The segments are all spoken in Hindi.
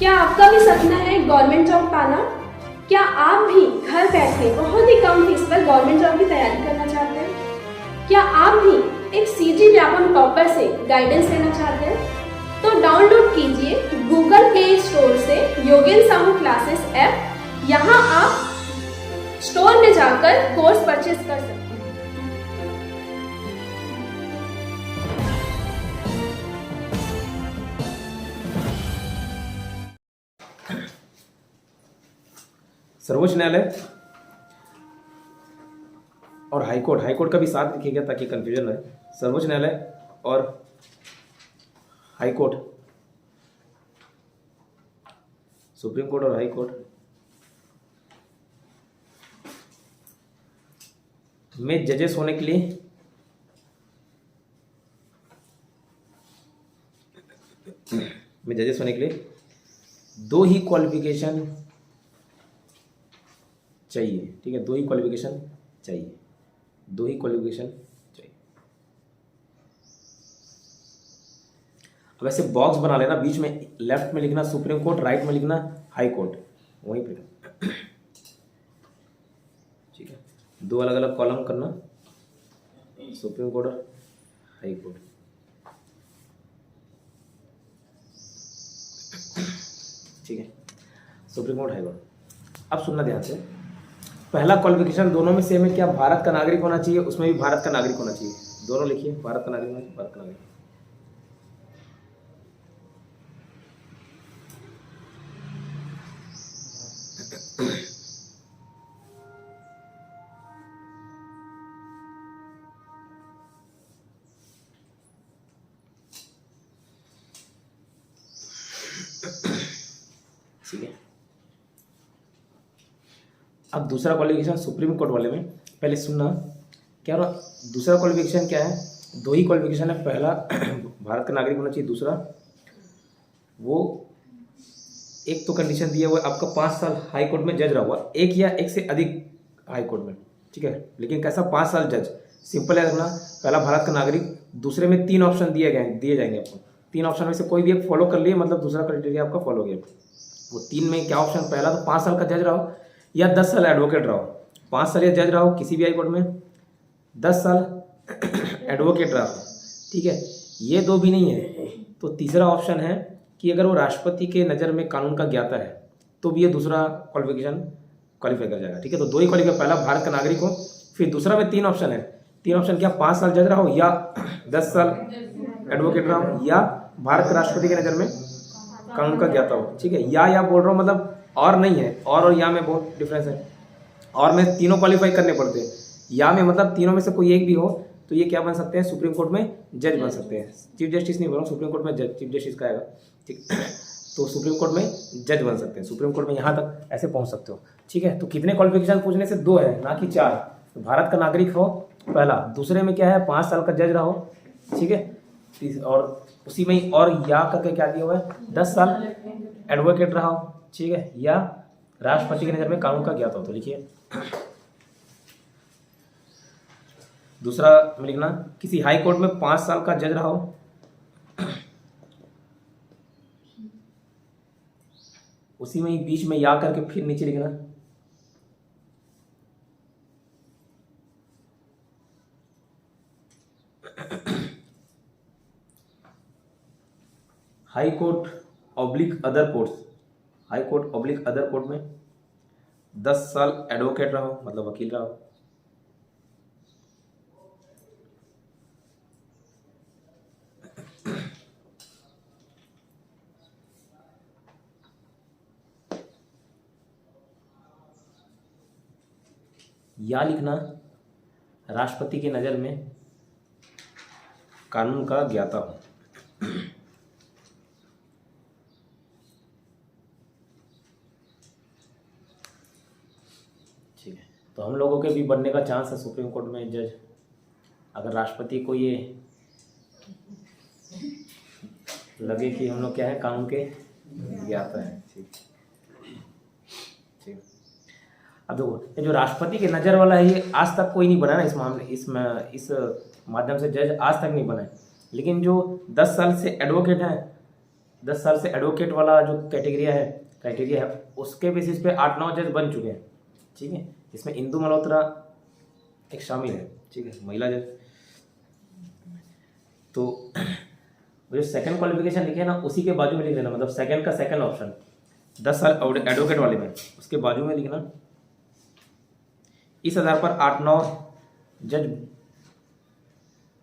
क्या आपका भी सपना है गवर्नमेंट जॉब पाना? क्या आप भी घर बैठे बहुत ही कम फीस पर गवर्नमेंट जॉब की तैयारी करना चाहते हैं? क्या आप भी एक सीजी व्यापम टॉपर से गाइडेंस लेना चाहते हैं? तो डाउनलोड कीजिए गूगल प्ले स्टोर से योगेन साहू क्लासेस ऐप। यहाँ आप स्टोर में जाकर कोर्स परचेज कर सकते हैं। सर्वोच्च न्यायालय और हाईकोर्ट का भी साथ लिखिएगा ताकि कंफ्यूजन है। सर्वोच्च न्यायालय और हाईकोर्ट, सुप्रीम कोर्ट और हाई कोर्ट में जजेस होने के लिए दो ही क्वालिफिकेशन चाहिए। ठीक है, दो ही क्वालिफिकेशन चाहिए। अब ऐसे बॉक्स बना लेना, बीच में लेफ्ट में लिखना सुप्रीम कोर्ट, राइट में लिखना हाई कोर्ट, वहीं पे। ठीक है, दो अलग अलग कॉलम करना, सुप्रीम कोर्ट और हाई कोर्ट। ठीक है, सुप्रीम कोर्ट, हाई कोर्ट। अब सुनना ध्यान से, पहला क्वालिफिकेशन दोनों में सेम है। क्या भारत का नागरिक होना चाहिए? उसमें भी भारत का नागरिक होना चाहिए। दोनों लिखिए, भारत का नागरिक होना चाहिए, भारत का नागरिक। ठीक है, अब दूसरा क्वालिफिकेशन सुप्रीम कोर्ट वाले में पहले सुनना क्या रहा। दूसरा क्वालिफिकेशन क्या है? दो ही क्वालिफिकेशन है। पहला भारत का नागरिक होना चाहिए, दूसरा वो एक तो कंडीशन दिया हुआ है आपका 5 साल हाई कोर्ट में जज रहा हुआ, एक या एक से अधिक हाई कोर्ट में। ठीक है, लेकिन कैसा 5 साल जज? सिंपल है रखना, पहला भारत का नागरिक, दूसरे में 3 ऑप्शन दिए जाएंगे आपको। 3 ऑप्शन में से कोई भी एक फॉलो कर लिए, मतलब दूसरा क्राइटेरिया आपका फॉलो गया। वो 3 में क्या ऑप्शन? पहला तो 5 साल का जज रहा हो या 10 साल एडवोकेट रहा हो। 5 साल या जज रहा हो किसी भी हाई कोर्ट में, 10 साल एडवोकेट रहा हो। ठीक है, ये दो भी नहीं है तो तीसरा ऑप्शन है कि अगर वो राष्ट्रपति के नज़र में कानून का ज्ञाता है तो भी ये दूसरा क्वालिफिकेशन क्वालिफाई कर जाएगा। ठीक है, तो दो ही क्वालिफाई, पहला भारत का नागरिक हो, फिर दूसरा में 3 ऑप्शन है। 3 ऑप्शन क्या? 5 साल जज रहा हो या 10 साल एडवोकेट रहा हो या भारत के राष्ट्रपति के नज़र में कानून का ज्ञाता हो। ठीक है, या बोल रहा हूँ, मतलब और नहीं है, और या में बहुत डिफरेंस है। और में तीनों क्वालिफाई करने पड़ते हैं, या में मतलब तीनों में से कोई एक भी हो तो ये क्या बन सकते हैं? सुप्रीम कोर्ट में जज बन सकते हैं। चीफ जस्टिस नहीं बोल रहा हूँ, सुप्रीम कोर्ट में जज, चीफ जस्टिस का आएगा। ठीक, तो सुप्रीम कोर्ट में जज बन सकते हैं। सुप्रीम कोर्ट में यहाँ तक ऐसे पहुँच सकते हो। ठीक है, तो कितने क्वालिफिकेशन पूछने से? 2 है, ना कि 4। तो भारत का नागरिक हो पहला, दूसरे में क्या है? 5 साल का जज रहा हो। ठीक है, और उसी में ही और या करके क्या दिया हुआ है? 10 साल एडवोकेट रहा हो। ठीक है, या राष्ट्रपति की नज़र में कानून का ज्ञाता हो। तो लिखिए, दूसरा में लिखना किसी हाई कोर्ट में 5 साल का जज रहा हो, उसी में ही बीच में या करके फिर नीचे लिखना high court oblique other courts, high court oblique other court में 10 साल एडवोकेट रहा हो, मतलब वकील रहा हो। या लिखना राष्ट्रपति की नज़र में कानून का ज्ञाता हो। ठीक है, तो हम लोगों के भी बनने का चांस है सुप्रीम कोर्ट में जज, अगर राष्ट्रपति को ये लगे कि हम लोग क्या है, कानून के ज्ञाता है। ठीक, अब देखो, ये जो राष्ट्रपति के नज़र वाला है, ये आज तक कोई नहीं बना ना इस मामले, इस माध्यम से जज आज तक नहीं बना है। लेकिन जो 10 साल से एडवोकेट हैं 10 साल से एडवोकेट वाला जो क्राइटेरिया है उसके बेसिस पे 8-9 जज बन चुके हैं, ठीक है। इसमें इंदु मल्होत्रा एक शामिल है, ठीक है, महिला जज। तो जो सेकंड क्वालिफिकेशन लिखे ना उसी के बाजू में लिख देना, मतलब सेकंड का सेकंड ऑप्शन 10 साल एडवोकेट वाले में उसके बाजू में लिखना। इस आधार पर 8-9 जज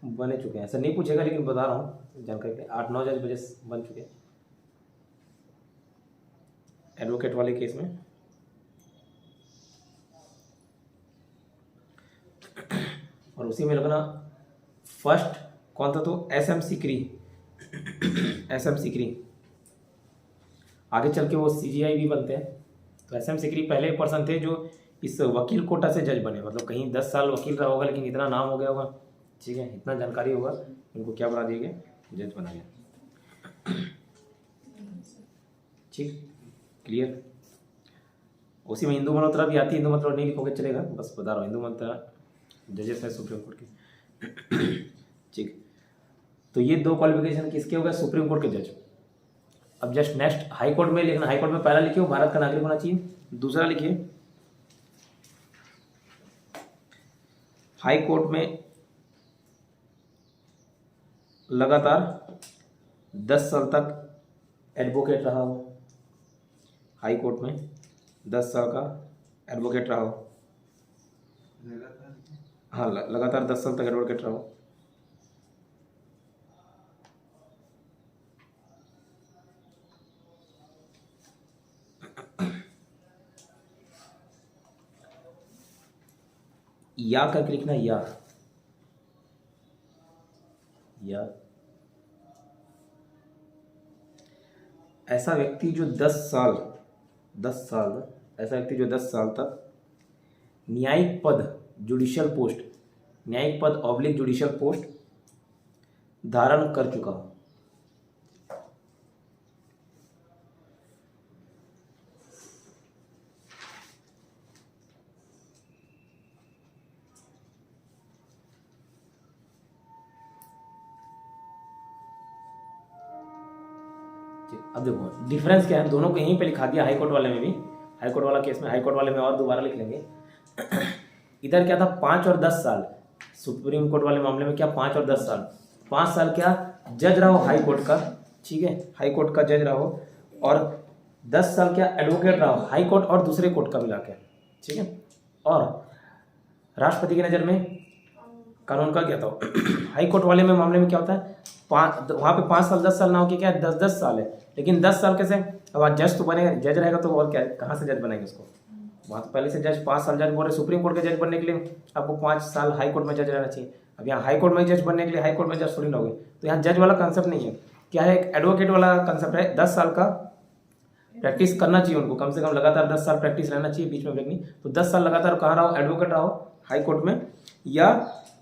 बने चुके हैं, ऐसा नहीं पूछेगा लेकिन बता रहा हूँ जानकारी के, 8-9 जज बन चुके हैं एडवोकेट वाले केस में। और उसी में लगना फर्स्ट कौन था, तो SM सीकरी। SM सीकरी आगे चल के वो CGI भी बनते हैं। तो SM सीकरी पहले पर्सन थे जो इस वकील कोटा से जज बने, मतलब कहीं 10 साल वकील रहा होगा लेकिन इतना नाम हो गया होगा, ठीक है, इतना जानकारी होगा, उनको क्या बना दिया गया, जज बना गया। ठीक, क्लियर। उसी में इंदु मल्होत्रा भी आती है, इंदु मल्होत्रा नहीं लिखोगे चलेगा, बस बता रहा हूँ, इंदु मल्होत्रा जजेस है सुप्रीम कोर्ट के। ठीक, तो ये 2 क्वालिफिकेशन किसके हो गए, सुप्रीम कोर्ट के जज। अब जस्ट नेक्स्ट हाई कोर्ट में लिखना, हाई कोर्ट में पहला लिखिए भारत का नागरिक होना चाहिए, दूसरा लिखिए हाई कोर्ट में लगातार 10 साल तक एडवोकेट रहा हो, हाई कोर्ट में 10 साल का एडवोकेट रहा हो, हाँ लगातार 10 साल तक एडवोकेट रहा हो। या करके लिखना, या ऐसा व्यक्ति जो 10 साल ऐसा व्यक्ति जो 10 साल तक न्यायिक पद जुडिशियल पोस्ट, न्यायिक पद ऑब्लिक जुडिशियल पोस्ट धारण कर चुका हो। अब देखो डिफरेंस क्या है, दोनों को यहीं पे लिखा दिया, हाई कोर्ट वाले में भी, हाई कोर्ट वाला केस में, हाई कोर्ट वाले में और दोबारा लिख लेंगे। इधर क्या था 5 और 10 साल, सुप्रीम कोर्ट वाले मामले में क्या 5 और 10 साल, 5 साल क्या जज रहा हो हाई कोर्ट का, ठीक है, हाई कोर्ट का जज रहा हो, और 10 साल क्या एडवोकेट रहा हो हाई कोर्ट और दूसरे कोर्ट का मिला के, ठीक है। और राष्ट्रपति की नज़र में कानून का क्या था, हाई कोर्ट वाले में मामले में क्या होता है, वहाँ पे 5 साल 10 साल ना हो के क्या 10-10 साल है, लेकिन 10 साल कैसे, अब आज जज तो बनेगा, जज रहेगा तो और क्या, कहाँ से जज बनेंगे उसको, वहाँ तो पहले से जज 5 साल जज बोल रहे, सुप्रीम कोर्ट के जज बनने के लिए आपको 5 साल हाई कोर्ट में जज रहना चाहिए। अब यहाँ हाई कोर्ट में जज बनने के लिए हाई कोर्ट में जज थोड़ी ना होगी, तो यहाँ जज वाला कंसेप्ट नहीं है, क्या है एक एडवोकेट वाला कंसेप्ट है, 10 साल का प्रैक्टिस करना चाहिए उनको, कम से कम लगातार 10 साल प्रैक्टिस रहना चाहिए, बीच में ब्रेक नहीं। तो 10 साल लगातार कहाँ रहा हो, एडवोकेट रहा हो हाई कोर्ट में, या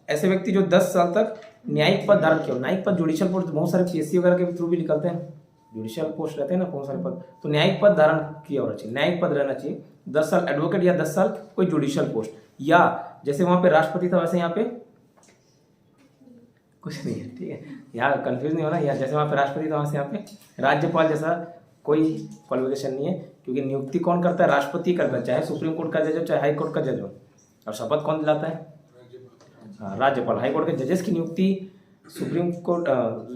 ऐसे व्यक्ति जो 10 साल तक न्यायिक पद धारण किया हो, न्यायिक पद जुडिशियल पोस्ट बहुत सारे PSC वगैरह के थ्रू भी निकलते हैं, जुडिशियल पोस्ट रहते हैं ना बहुत सारे पद, तो न्यायिक पद धारण किया होना चाहिए, न्यायिक पद रहना चाहिए, 10 साल एडवोकेट या 10 साल कोई जुडिशियल पोस्ट, या जैसे वहां पे राष्ट्रपति था वैसे यहाँ पे कुछ नहीं है, ठीक है, यहाँ कंफ्यूज नहीं होना, या जैसे वहाँ पे राष्ट्रपति था वहाँ से यहाँ पे राज्यपाल जैसा कोई क्वालिफिकेशन नहीं है, क्योंकि नियुक्ति कौन करता है, राष्ट्रपति करता है, चाहे सुप्रीम कोर्ट का जज हो चाहे हाई कोर्ट का जज हो, और शपथ कौन दिलाता है, हाँ राज्यपाल। हाई कोर्ट के जजेस की नियुक्ति सुप्रीम कोर्ट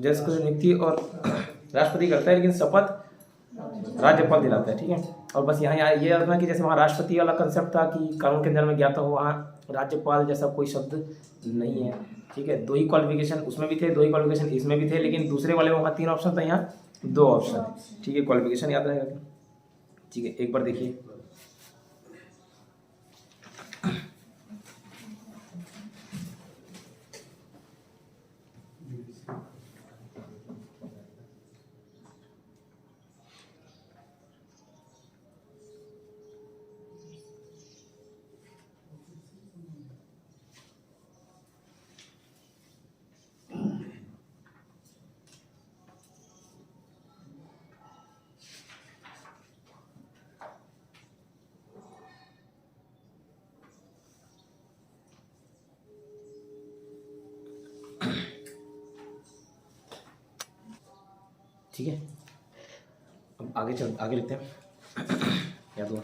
जज की नियुक्ति और राष्ट्रपति करता है, लेकिन शपथ राज्यपाल दिलाता है, ठीक है। और बस यहाँ ये रखना कि जैसे वहाँ राष्ट्रपति वाला कंसेप्ट था कि कानून के अंदर में गया था, वहाँ राज्यपाल जैसा कोई शब्द नहीं है, ठीक है। 2 ही क्वालिफिकेशन उसमें भी थे, 2 ही क्वालिफिकेशन इसमें भी थे, लेकिन दूसरे वाले में वहाँ 3 ऑप्शन था, यहाँ 2 ऑप्शन, ठीक है। क्वालिफिकेशन याद रहेगा, ठीक है, एक बार देखिए। ठीक है, अब आगे लिखते हैं याद हुआ।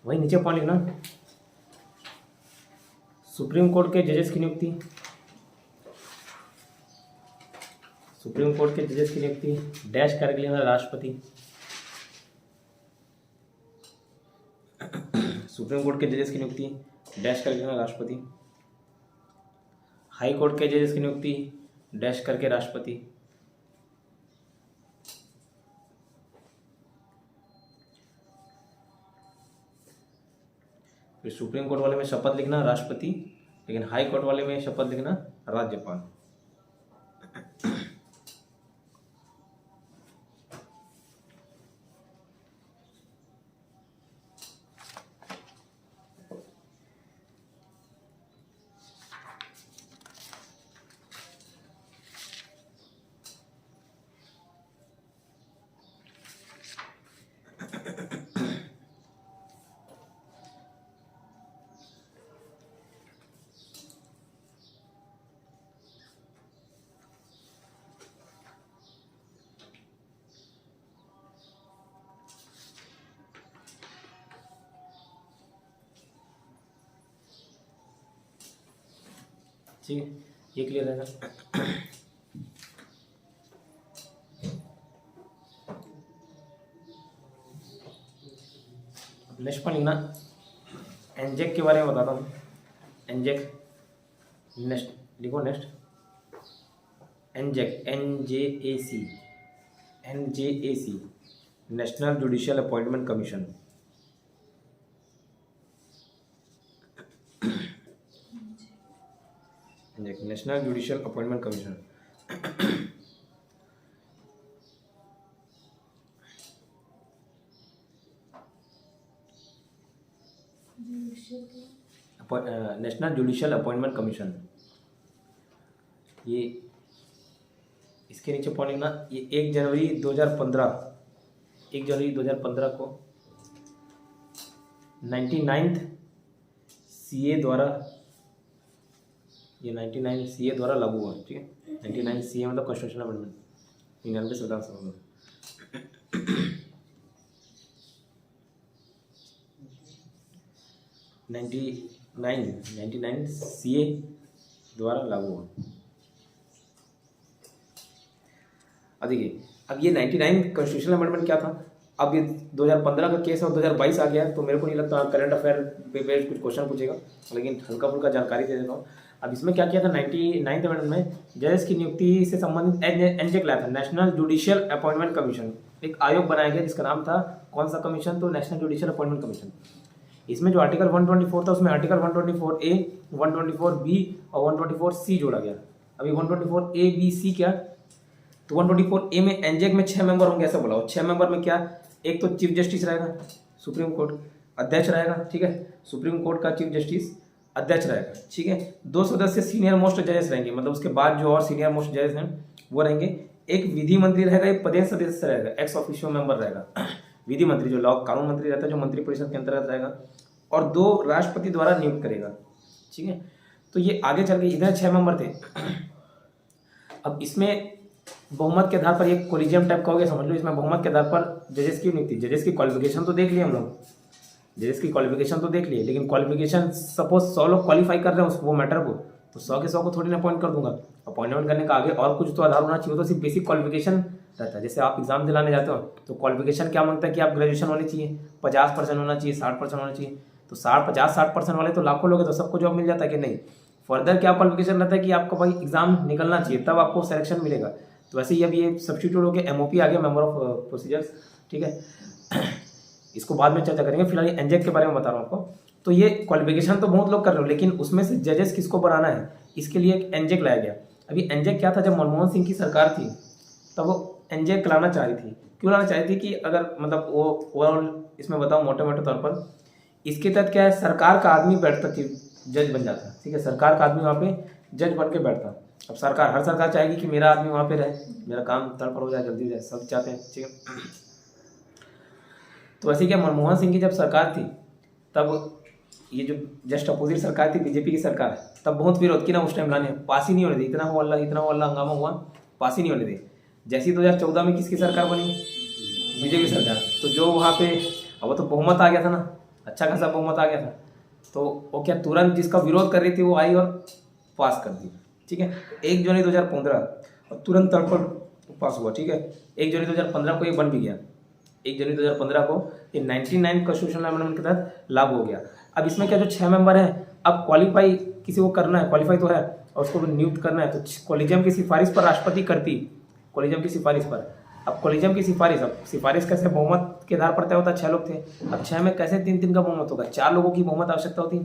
वही नीचे पॉइंट लिखना, सुप्रीम कोर्ट के जजेस की नियुक्ति, सुप्रीम कोर्ट के जजेस की नियुक्ति डैश करके लिखना राष्ट्रपति, सुप्रीम कोर्ट के जजेस की नियुक्ति डैश करके लिखना राष्ट्रपति, हाई कोर्ट के जजेस की नियुक्ति डैश करके राष्ट्रपति, फिर सुप्रीम कोर्ट वाले में शपथ लिखना राष्ट्रपति, लेकिन हाई कोर्ट वाले में शपथ लिखना राज्यपाल। ठीक है, ये क्लियर रहेगा। नेक्स्ट पॉइंट लिखना, एनजेक के बारे में बताता हूँ। एनजेक नेक्स्ट लिखो, next NJAC NJAC national judicial appointment commission. National judicial appointment commission national judicial appointment commission, ये इसके नीचे पॉइंट लिखना, ये 1 जनवरी 2015 को 99 CA द्वारा, ये 99 CA द्वारा लागू हुआ। ठीक है, 99 CA मतलब कॉन्स्टिट्यूशनल अमेंडमेंट, 99 संविधान सभा में 99 CA द्वारा लागू हुआ। अब देखिए, अब ये 99 कॉन्स्टिट्यूशनल अमेंडमेंट क्या था, अब ये 2015 का केस है और 2022 आ गया है, तो मेरे को नहीं लगता करंट अफेयर पे कुछ क्वेश्चन पूछेगा, लेकिन हल्का फुल्का जानकारी दे देता हूँ। अब इसमें क्या किया था, 99 अमेंडमेंट में जजेस की नियुक्ति से संबंधित एनजेक लाया था, नेशनल जुडिशियल अपॉइंटमेंट कमीशन। एक आयोग बनाया गया जिसका नाम था, कौन सा कमीशन, तो नेशनल जुडिशियल अपॉइंटमेंट कमीशन। इसमें जो आर्टिकल 124 था उसमें आर्टिकल 124A, 124B और 124C जोड़ा गया। अभी 124A, B, C क्या, तो 124A में एनजेक में 6 मेंबर होंगे ऐसा बोला। और 6 मेंबर में क्या, एक तो चीफ जस्टिस रहेगा, सुप्रीम कोर्ट अध्यक्ष रहेगा। ठीक है, सुप्रीम कोर्ट का चीफ जस्टिस अध्यक्ष रहेगा। ठीक है, 2 सदस्य सीनियर मोस्ट जजेस रहेंगे, मतलब उसके बाद जो और सीनियर मोस्ट जजेस हैं वो रहेंगे। एक विधि मंत्री रहेगा, एक पदेन सदस्य रहेगा, एक्स ऑफिशियो मेंबर रहेगा। विधि मंत्री जो लॉ कानून मंत्री रहता है, जो मंत्री परिषद के अंतर्गत रहेगा, और 2 राष्ट्रपति द्वारा नियुक्त करेगा। ठीक है, तो ये आगे चल के इधर 6 मेंबर थे। अब इसमें बहुमत के आधार पर, ये कोलिजियम टाइप का हो गया समझ लो। इसमें बहुमत के आधार पर जजेस की नियुक्ति, जजेस की क्वालिफिकेशन तो देख लिए हम लोग, जजेस की क्वालिफिकेशन तो देख लिए, लेकिन क्वालिफिकेशन सपोज 100 लोग क्वालिफाई कर रहे हैं वो मैटर को, तो 100 के 100 को थोड़ी ना अपॉइंट कर दूंगा। अपॉइंटमेंट करने का आगे और कुछ तो आधार होना चाहिए, तो सिर्फ बेसिक क्वालिफिकेशन रहता है। जैसे आप एग्जाम दिलाने जाते हो तो क्वालिफिकेशन क्या मांगता है कि आप ग्रेजुएशन होनी चाहिए, 50% होना चाहिए, 60% होना चाहिए। तो 50-60% वाले तो लाखों लोग हैं, तो सबको जॉब मिल जाता है कि नहीं। फर्दर क्या क्वालिफिकेशन रहता है कि आपको भाई एग्जाम निकलना चाहिए, तब आपको सिलेक्शन मिलेगा। तो वैसे ही अब ये सब्स्टिट्यूट होकर MOP आ गया, मेंबर ऑफ प्रोसीजर्स। ठीक है, इसको बाद में चर्चा करेंगे, फिलहाल एनजेक के बारे में बता रहा हूँ आपको। तो ये क्वालिफिकेशन तो बहुत लोग कर रहे हो, लेकिन उसमें से जजेस किसको बनाना है, इसके लिए एक एनजेक लाया गया। अभी एनजेक क्या था, जब मनमोहन सिंह की सरकार थी तब वो एनजेक लाना चाह रही थी। क्यों लाना चाह रही थी कि अगर मतलब वो ओवरऑल इसमें बताऊँ मोटे मोटे तौर पर, इसके तहत क्या है, सरकार का आदमी बैठता थी, जज बन जाता। ठीक है, सरकार का आदमी वहाँ पे जज बन के बैठता। अब सरकार, हर सरकार चाहेगी कि मेरा आदमी वहाँ पे रहे, मेरा काम तड़पड़ हो जाए, जल्दी जाए, सब चाहते हैं। ठीक है, तो वैसे क्या मनमोहन सिंह की जब सरकार थी तब ये जो जस्ट अपोजिट सरकार थी बीजेपी की सरकार, तब बहुत विरोध की ना उस टाइम लाने, पास ही नहीं होने दी, इतना हो अल्लाह हंगामा हुआ, पास ही नहीं होने दे। जैसी 2014 में किसकी सरकार बनी, बीजेपी सरकार, तो जो वहाँ पे अब वो तो बहुमत आ गया था ना, अच्छा खासा बहुमत आ गया था, तो वो क्या तुरंत जिसका विरोध कर रही थी वो आई और पास कर दी, ठीक है। 1 जनवरी 2015 और तुरंत तड़पड़ पास हुआ, ठीक है। 1 जनवरी 2015 को ये बन भी गया, 1 जनवरी 2015 को ये 99 कॉन्स्टिट्यूशनल अमेंडमेंट के तहत लागू हो गया। अब इसमें क्या जो 6 मेंबर हैं, अब क्वालिफाई किसी को करना है, क्वालिफाई तो है और उसको नियुक्त करना है, तो कॉलेजियम की सिफारिश पर राष्ट्रपति करती, कॉलेजियम की सिफारिश पर। अब कॉलेजियम की सिफारिश, अब सिफारिश कैसे बहुमत के आधार पर तय होता, 6 लोग थे, अब 6 में कैसे 3-3 का बहुमत होगा, 4 लोगों की बहुमत आवश्यकता होती।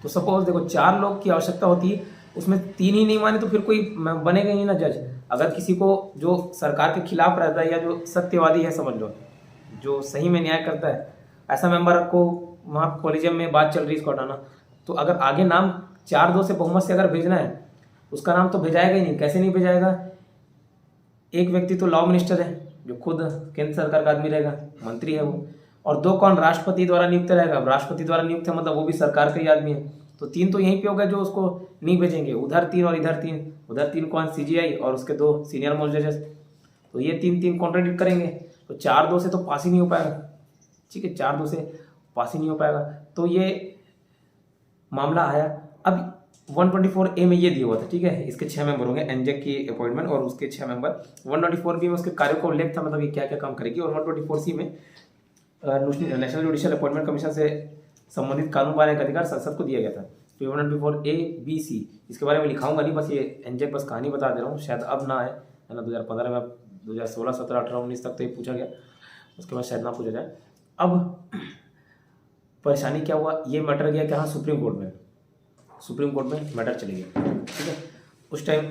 तो सपोज देखो 4 लोग की आवश्यकता होती, उसमें 3 ही नहीं माने तो फिर कोई बनेगा ही ना जज। अगर किसी को जो सरकार के खिलाफ रहता है या जो सत्यवादी है, समझ लो जो सही में न्याय करता है, ऐसा मेंबर को वहाँ कॉलेजियम में बात चल रही है इसको हटाना, तो अगर आगे नाम 4-2 से बहुमत से अगर भेजना है, उसका नाम तो भेजाएगा ही नहीं। कैसे नहीं भेजाएगा, एक व्यक्ति तो लॉ मिनिस्टर है जो खुद केंद्र सरकार का आदमी रहेगा, मंत्री है वो, और 2 कौन, राष्ट्रपति द्वारा नियुक्त रहेगा। राष्ट्रपति द्वारा नियुक्त है मतलब वो भी सरकार का ही आदमी है, तो 3 तो यहीं पे होगा जो उसको नहीं भेजेंगे, उधर 3 और इधर 3, उधर 3 कौन, सीजीआई और उसके 2 सीनियर मोस्ट जजेस, तो ये 3-3 कॉन्ट्राडिक्ट करेंगे, तो 4-2 से तो पास ही नहीं हो पाएगा, ठीक है, 4-2 से पास ही नहीं हो पाएगा। तो ये मामला आया। अब 124A में ये दिया हुआ था, ठीक है, इसके 6 मेंबर होंगे, एनजेक की अपॉइंटमेंट और उसके 6 मेंबर। 124B में उसके कार्यों का उल्लेख था, मतलब ये क्या क्या काम करेगी, और 124C में नेशनल जुडिशियल अपॉइंटमेंट कमीशन से संबंधित कानून बनाने का अधिकार संसद को दिया गया था। तो 124A-B-C इसके बारे में लिखाऊंगा नहीं, बस ये एनजेक बस कहानी बता दे रहा हूँ, शायद अब ना आए, है ना, 2015 में, 2016, 17, 18, 19 तक तो ये पूछा गया, उसके बाद शायद ना पूछा जाए। अब परेशानी क्या हुआ, ये मैटर गया कि हाँ सुप्रीम कोर्ट में मैटर चले गया, ठीक है। उस टाइम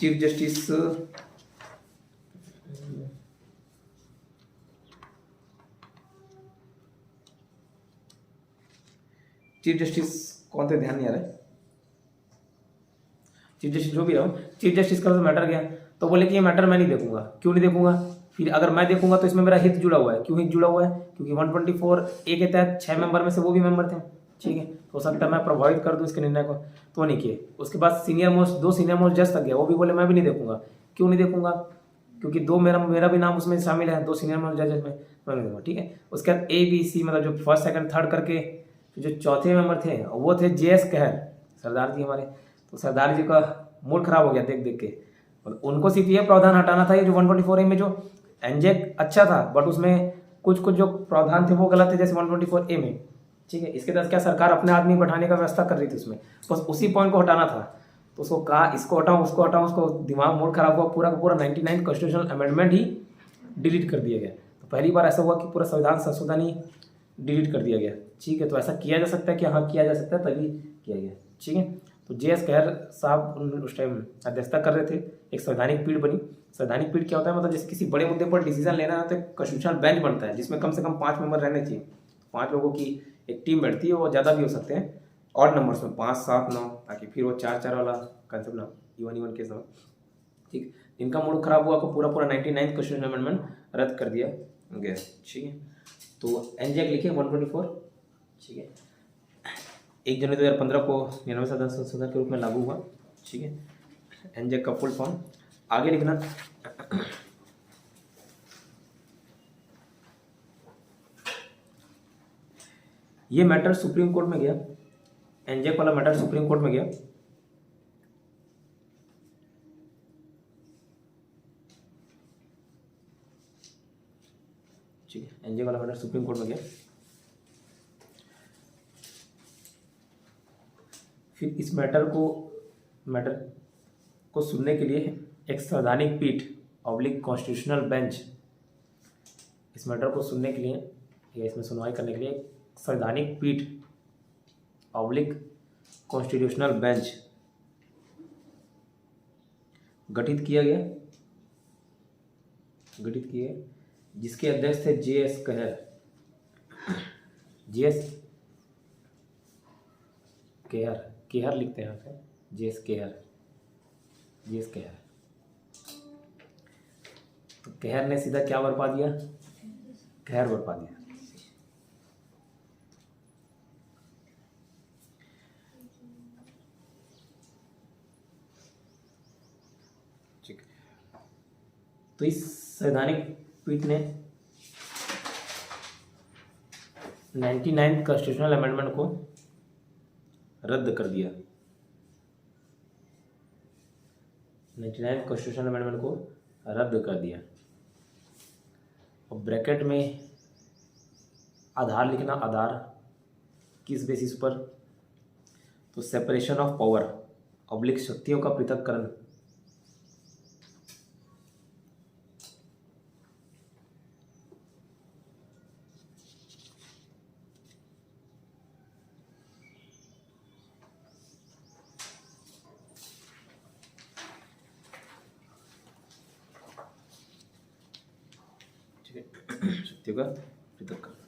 चीफ जस्टिस कौन थे, ध्यान नहीं आ रहा है, चीफ जस्टिस जो भी रहा, चीफ जस्टिस का तो मैटर गया, तो बोले कि ये मैटर मैं नहीं देखूंगा। क्यों नहीं देखूंगा, फिर अगर मैं देखूंगा तो इसमें मेरा हित जुड़ा हुआ है। क्यों हित जुड़ा हुआ है, क्योंकि 124A के तहत 6 मेंबर में से वो भी मेंबर थे, ठीक है, हो सकता है मैं प्रभावित कर दूं इसके निर्णय को, तो नहीं किए। उसके बाद 2 सीनियर मोस्ट जज तक गया, वो भी बोले मैं भी नहीं देखूंगा। क्यों नहीं देखूंगा, क्योंकि 2 मेरा भी नाम उसमें शामिल है, 2 सीनियर मोस्ट जजेस में, मैं नहीं देखूंगा, ठीक है। उसके बाद A-B-C मतलब जो फर्स्ट सेकंड थर्ड करके जो चौथे मेंबर थे वो थे JS कहर, सरदार जी हमारे। तो सरदार जी का मूड खराब हो गया देख देख के, उनको सिर्फ ये प्रावधान हटाना था, ये जो 124A में जो एनजेक अच्छा था बट उसमें कुछ जो प्रावधान थे वो गलत थे, जैसे 124A में, ठीक है। इसके तहत क्या सरकार अपने आदमी बैठाने का व्यवस्था कर रही थी उसमें, बस उसी पॉइंट को हटाना था, तो उसको कहा इसको हटाओ उसको हटाओ, उसको दिमाग मूड खराब हुआ, पूरा का पूरा 99 कॉन्स्टिट्यूशनल अमेंडमेंट ही डिलीट कर दिया गया। तो पहली बार ऐसा हुआ कि पूरा संविधान संशोधन ही डिलीट कर दिया गया, ठीक है। तो ऐसा किया जा सकता है कि हाँ किया जा सकता है, तभी किया गया, ठीक है। तो JS कहर साहब उस टाइम अध्यक्षता कर रहे थे, एक संवैधानिक पीठ बनी। संवैधानिक पीठ क्या होता है, मतलब जैसे किसी बड़े मुद्दे पर डिसीजन लेना है तो एक कॉन्स्टिट्यूशनल बेंच बनता है जिसमें कम से कम 5 मेंबर रहने चाहिए, 5 लोगों की एक टीम बैठती है, वो ज़्यादा भी हो सकते हैं, ऑड नंबर्स में 5, 7, 9, ताकि फिर वो 4-4 वाला कंसेप्ट ना, इवन के समय, ठीक। इनका मूड खराब हुआ को पूरा 99 कॉन्स्टिट्यूशनल अमेंडमेंट रद्द कर दिया गया, ठीक है। तो एनजेक लिखे 124, ठीक है, 1 जनवरी 2015 को 99 संशोधन के रूप में लागू हुआ, ठीक है। एनजेक का फुल फॉर्म आगे लिखना, ये मैटर सुप्रीम कोर्ट में गया, एनजेक वाला मैटर सुप्रीम कोर्ट में गया, ठीक है, एनजेक वाला मैटर सुप्रीम कोर्ट में गया। फिर इस मैटर को सुनने के लिए एक संवैधानिक पीठ ऑब्लिक कॉन्स्टिट्यूशनल बेंच, इस मैटर को सुनने के लिए या इसमें सुनवाई करने के लिए एक संवैधानिक पीठ ऑब्लिक कॉन्स्टिट्यूशनल बेंच गठित किया गया, जिसके अध्यक्ष थे JS कहर, केहर लिखते हैं यहाँ पे, JS कहर। तो कहर ने सीधा क्या बरपा दिया, कहर बरपा दिया। ठीक। तो इस संवैधानिक पीठ ने 99 कॉन्स्टिट्यूशनल अमेंडमेंट को रद्द कर दिया। 99 कॉन्स्टिट्यूशनल अमेंडमेंट को रद्द कर दिया। और ब्रैकेट में आधार लिखना, आधार किस बेसिस पर? तो सेपरेशन ऑफ पावर ऑब्लिक शक्तियों का पृथक्करण। ठीक है, शक्तियों का पृथक्करण।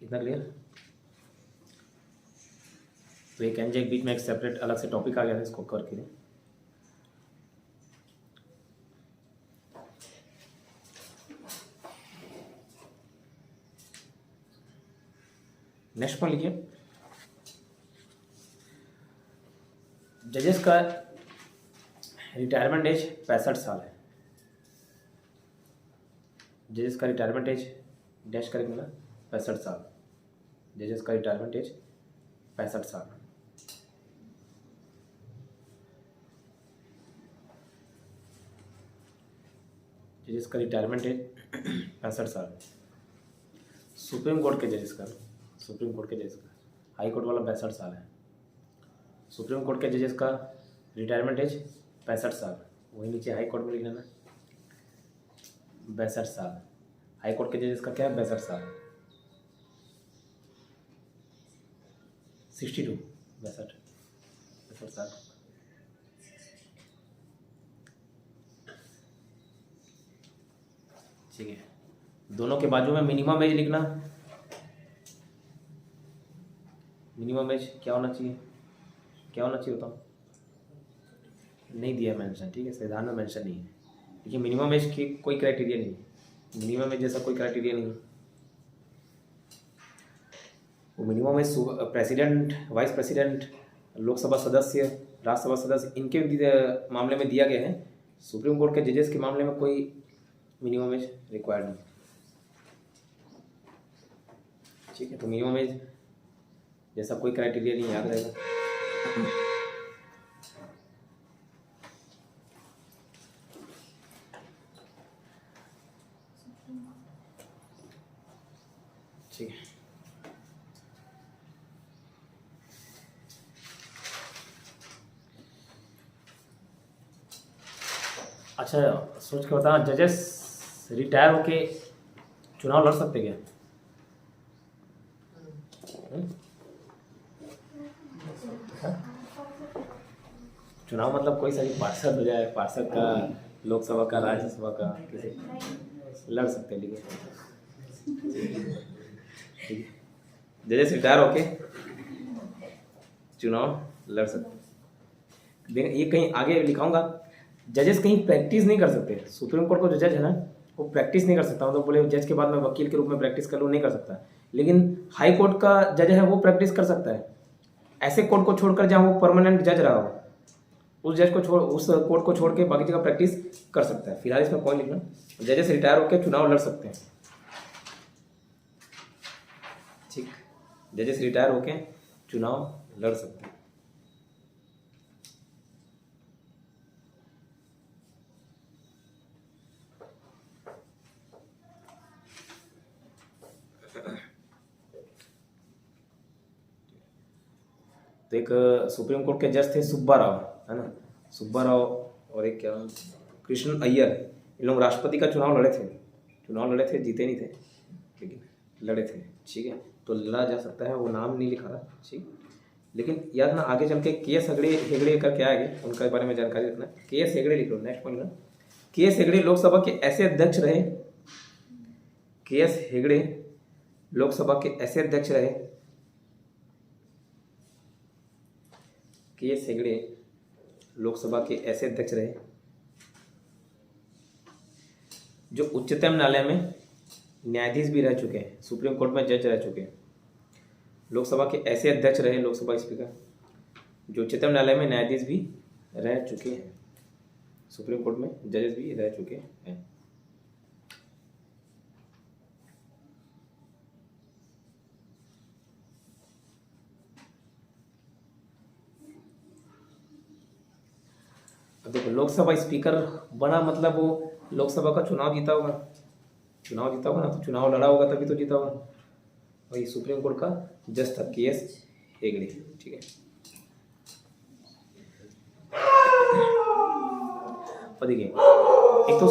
इतना क्लियर? तो एक एनजे के बीच में एक सेपरेट अलग से टॉपिक आ गया था, इसको कवर करें। नेक्स्ट पॉइंट लिखिए, जजेस का रिटायरमेंट एज 65 साल है। जजेस का रिटायरमेंट एज डैश करेंगे ना 65 साल। जजेस का रिटायरमेंट एज 65 साल। जजेस का रिटायरमेंट एज 65 साल। सुप्रीम कोर्ट के जजेस का, सुप्रीम कोर्ट के जजेस का, हाई कोर्ट वाला 62 साल है। सुप्रीम कोर्ट के जजेस का रिटायरमेंट एज 65 साल। वही नीचे हाई कोर्ट में लिख लेना 62 साल। हाई कोर्ट के जजेस का क्या है? 62 साल। 62 62 साल। ठीक है, दोनों के बाजू में मिनिमम एज लिखना। मिनिमम एज क्या होना चाहिए? क्या होना चाहिए बताओ? नहीं दिया मेंशन, ठीक है, संविधान में मेंशन नहीं है। देखिए मिनिमम एज की कोई क्राइटेरिया नहीं है, मिनिमम एज जैसा कोई क्राइटेरिया नहीं है। वो minimum age president, vice president, Lok Sabha सदस्य, राज्यसभा सदस्य, इनके मामले में दिया गया है। सुप्रीम कोर्ट के जजेस के मामले में कोई मिनिमम एज रिक्वायर्ड नहीं। ठीक है, तो मिनिमम एज जैसा कोई क्राइटेरिया नहीं, याद रहेगा। ठीक है, अच्छा सोच के बताना, जजेस रिटायर होके चुनाव लड़ सकते क्या? चुनाव मतलब कोई सा भी पार्षद हो जाए, पार्षद का, लोकसभा का, राज्यसभा का, किसी लड़ सकते हैं। ठीक है, जजेस रिटायर होके चुनाव लड़ सकते। देखिए ये कहीं आगे लिखाऊंगा, जजेस कहीं प्रैक्टिस नहीं कर सकते। सुप्रीम कोर्ट को जो जज है ना, वो प्रैक्टिस नहीं कर सकता, मतलब बोले जज के बाद मैं वकील के रूप में प्रैक्टिस कर लूँ, नहीं कर सकता। लेकिन हाई कोर्ट का जज है वो प्रैक्टिस कर सकता है। ऐसे कोर्ट को छोड़कर जहाँ वो परमानेंट जज रहा हो, उस जज को छोड़, उस कोर्ट को छोड़ के बाकी जगह प्रैक्टिस कर सकता है। फिलहाल इसमें पॉइंट लिखना, जजेस रिटायर होकर चुनाव लड़ सकते हैं। ठीक, जजेस रिटायर होके चुनाव लड़ सकते हैं। तो एक सुप्रीम कोर्ट के जज थे सुब्बा राव, है ना, सुब्बा राव, और एक क्या कृष्ण अय्यर। इन लोग राष्ट्रपति का चुनाव लड़े थे, जीते नहीं थे, लेकिन लड़े थे। ठीक है, तो लड़ा जा सकता है, वो नाम नहीं लिखा था। ठीक, लेकिन याद ना आगे चल के के.एस. हेगड़े करके आएंगे, उनके बारे में जानकारी रखना। के.एस. हेगड़े लिख लो, नेक्स्ट पॉइंट ना। के.एस. हेगड़े लोकसभा के ऐसे अध्यक्ष रहे, के.एस. हेगड़े लोकसभा के ऐसे अध्यक्ष रहे, के.एस. हेगड़े लोकसभा के ऐसे अध्यक्ष रहे जो उच्चतम न्यायालय में न्यायाधीश भी रह चुके हैं, सुप्रीम कोर्ट में जज रह चुके हैं। लोकसभा के ऐसे अध्यक्ष रहे, लोकसभा स्पीकर जो उच्चतम न्यायालय में न्यायाधीश भी रह चुके हैं, सुप्रीम कोर्ट में जजेस भी रह चुके हैं। अब देखो, लोकसभा स्पीकर बना मतलब वो लोकसभा का चुनाव जीता होगा, ना, तो चुनाव लड़ा होगा तभी तो जीता होगा। वही सुप्रीम कोर्ट का जज था KS हेगड़े, ठीक है। और देखिए, एक तो